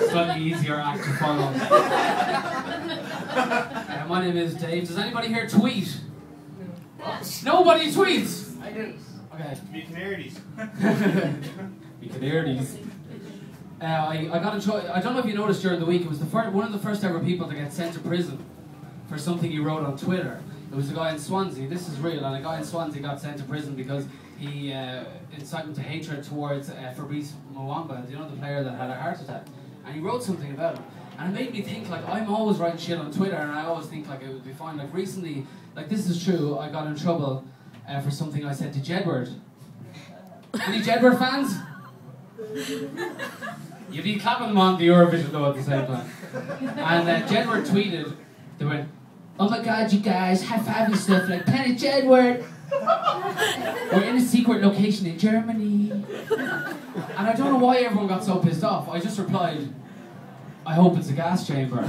Slightly easier act to follow. My name is Dave. Does anybody here tweet? No. Nobody tweets? I do. Okay. Me Canaries. Me Canaries. I got a choice. I don't know if you noticed during the week, it was one of the first ever people to get sent to prison for something he wrote on Twitter. It was a guy in Swansea, this is real, and a guy in Swansea got sent to prison because he incited to hatred towards Fabrice Mwamba, you know, the player that had a heart attack. And he wrote something about him. And it made me think, like, I'm always writing shit on Twitter, and I always think, like, it would be fine. Like, recently, like, this is true, I got in trouble for something I said to Jedward. Any Jedward fans? You'd be clapping them on the Eurovision, though, at the same time. And Jedward tweeted, they went, "Oh my god, you guys, high-fiving stuff like Planet Jedward. We're in a secret location in Germany." And I don't know why everyone got so pissed off. I just replied, "I hope it's a gas chamber."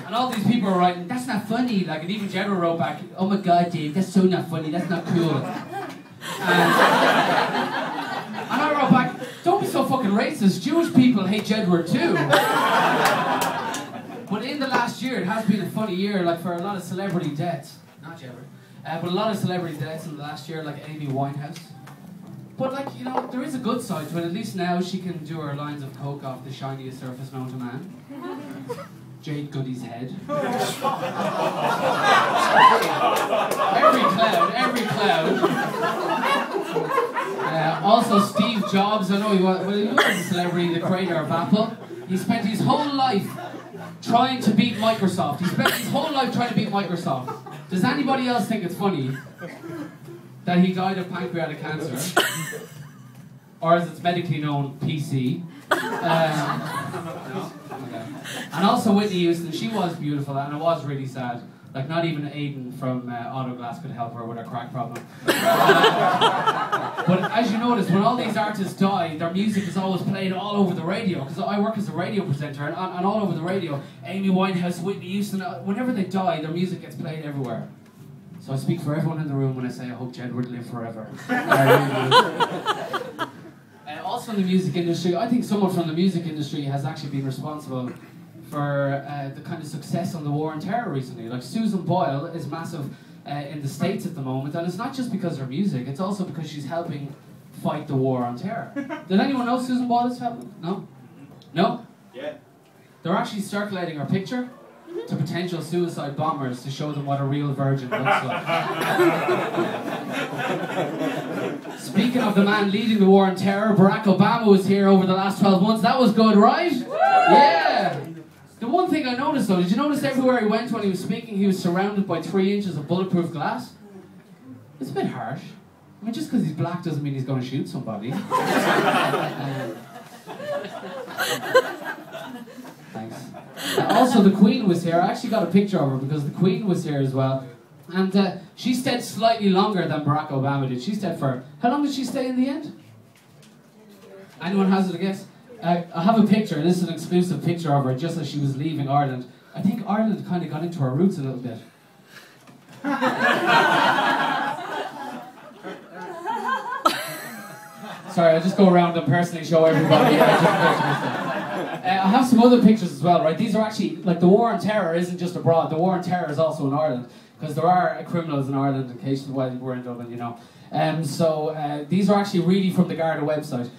And all these people were writing, "That's not funny." Like, and even Jedward wrote back, "Oh my god, Dave, that's so not funny, that's not cool." And I wrote back, "Don't be so fucking racist. Jewish people hate Jedward too." But in the last year, it has been a funny year, like for a lot of celebrity deaths. Not Jedward. But a lot of celebrity deaths in the last year, like Amy Winehouse. But, like, you know, there is a good side to it. At least now she can do her lines of coke off the shiniest surface known to man. Jade Goody's head. Every cloud. Also Steve Jobs, I know he was a celebrity, the creator of Apple. He spent his whole life trying to beat Microsoft. He spent his whole life trying to beat Microsoft. Does anybody else think it's funny that he died of pancreatic cancer? Or as it's medically known, PC. No? Okay. And also Whitney Houston, she was beautiful and it was really sad. Like, not even Aidan from Autoglass could help her with her crack problem. But as you notice, when all these artists die, their music is always played all over the radio. Because I work as a radio presenter, and all over the radio, Amy Winehouse, Whitney Houston, whenever they die, their music gets played everywhere. So I speak for everyone in the room when I say I hope Jedward live forever. Also in the music industry, I think someone from the music industry has actually been responsible for the kind of success on the war on terror recently. Like, Susan Boyle is massive in the States at the moment, and it's not just because of her music, it's also because she's helping fight the war on terror. Did anyone know Susan Boyle is helping? No? No? Yeah. They're actually circulating her picture to potential suicide bombers to show them what a real virgin looks like. Speaking of the man leading the war on terror, Barack Obama was here over the last 12 months. That was good, right? Yeah! The one thing I noticed though, did you notice everywhere he went when he was speaking, he was surrounded by 3 inches of bulletproof glass? It's a bit harsh. I mean, just because he's black doesn't mean he's going to shoot somebody. Thanks. Also, the Queen was here. I actually got a picture of her because the Queen was here as well. And she stayed slightly longer than Barack Obama did. She stayed for... How long did she stay in the end? Anyone has it a guess? I have a picture. This is an exclusive picture of her just as she was leaving Ireland. I think Ireland kind of got into her roots a little bit. Sorry, I'll just go around and personally show everybody. I have some other pictures as well, right? These are actually, like, the war on terror isn't just abroad. The war on terror is also in Ireland. Because there are criminals in Ireland, in case we're in Dublin, you know. These are actually really from the Garda website.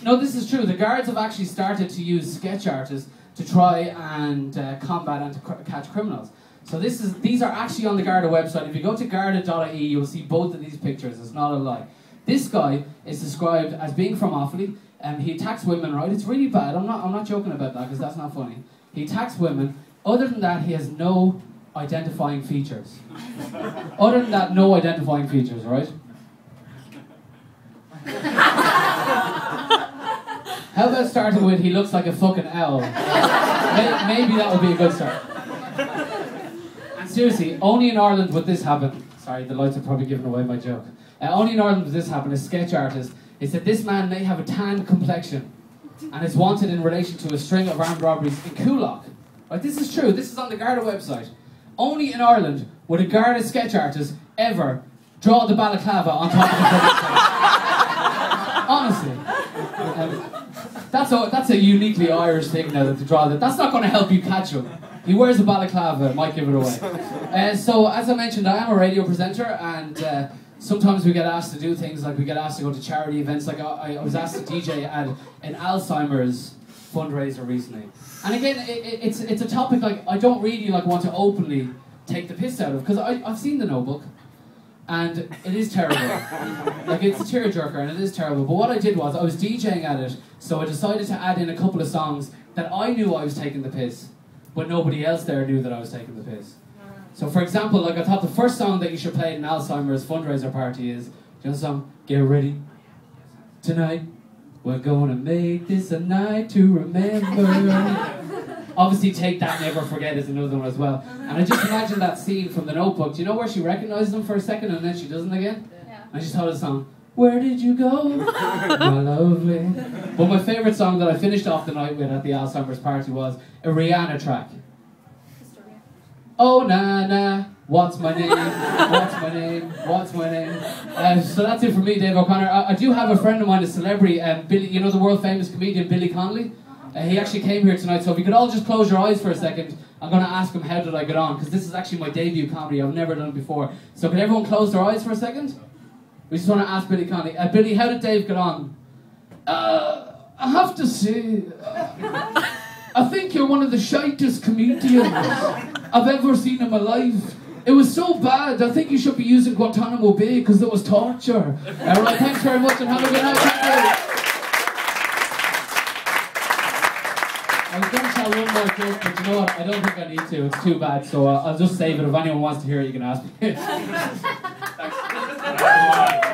No, this is true. The Guards have actually started to use sketch artists to try and combat and to catch criminals. So these are actually on the Garda website. If you go to garda.ie, you'll see both of these pictures. It's not a lie. This guy is described as being from Offaly. He attacks women, right? It's really bad. I'm not joking about that because that's not funny. He attacks women. Other than that, he has no identifying features. Other than that, no identifying features, right? How about starting with, he looks like a fucking owl? Maybe that would be a good start. And seriously, only in Ireland would this happen. Sorry, the lights are probably giving away my joke. Only in Ireland would this happen. A sketch artist is that this man may have a tan complexion and is wanted in relation to a string of armed robberies in Coolock. Right, this is true. This is on the Garda website. Only in Ireland would a Garda sketch artist ever draw the balaclava on top of the public face. Honestly. That's a uniquely Irish thing now to draw that. That's not going to help you catch him. He wears a balaclava, might give it away. So as I mentioned, I am a radio presenter, and sometimes we get asked to do things like we get asked to go to charity events. Like I was asked to DJ at an Alzheimer's fundraiser recently. And again, it's a topic like I don't really like want to openly take the piss out of, because I've seen the Notebook. And it is terrible. Like, it's a tearjerker and it is terrible. But what I did was, I was DJing at it, so I decided to add in a couple of songs that I knew I was taking the piss, but nobody else there knew that I was taking the piss. So for example, like I thought the first song that you should play at an Alzheimer's fundraiser party is, you know the song, Get Ready, Tonight, we're gonna make this a night to remember. Obviously, Take That, Never Forget is another one as well. And I just imagine that scene from the Notebook. Do you know where she recognises him for a second and then she doesn't again? Yeah. I just thought of the song, Where Did You Go, My Lovely? But my favourite song that I finished off the night with at the Alzheimer's party was a Rihanna track. Oh, na na, what's my name? What's my name? What's my name? So that's it for me, Dave O'Connor. I do have a friend of mine, a celebrity, Billy. You know the world famous comedian Billy Connolly? He actually came here tonight, so if you could all just close your eyes for a second, I'm going to ask him how did I get on, because this is actually my debut comedy. I've never done it before. So can everyone close their eyes for a second? We just want to ask Billy Connolly. Billy, how did Dave get on? I have to say, I think you're one of the shitest comedians I've ever seen in my life. It was so bad, I think you should be using Guantanamo Bay, because it was torture. Alright, thanks very much and have a good night. Thank you. I was going to tell one more joke, but you know what, I don't think I need to, it's too bad, so I'll just save it. If anyone wants to hear it, you can ask me. Thanks.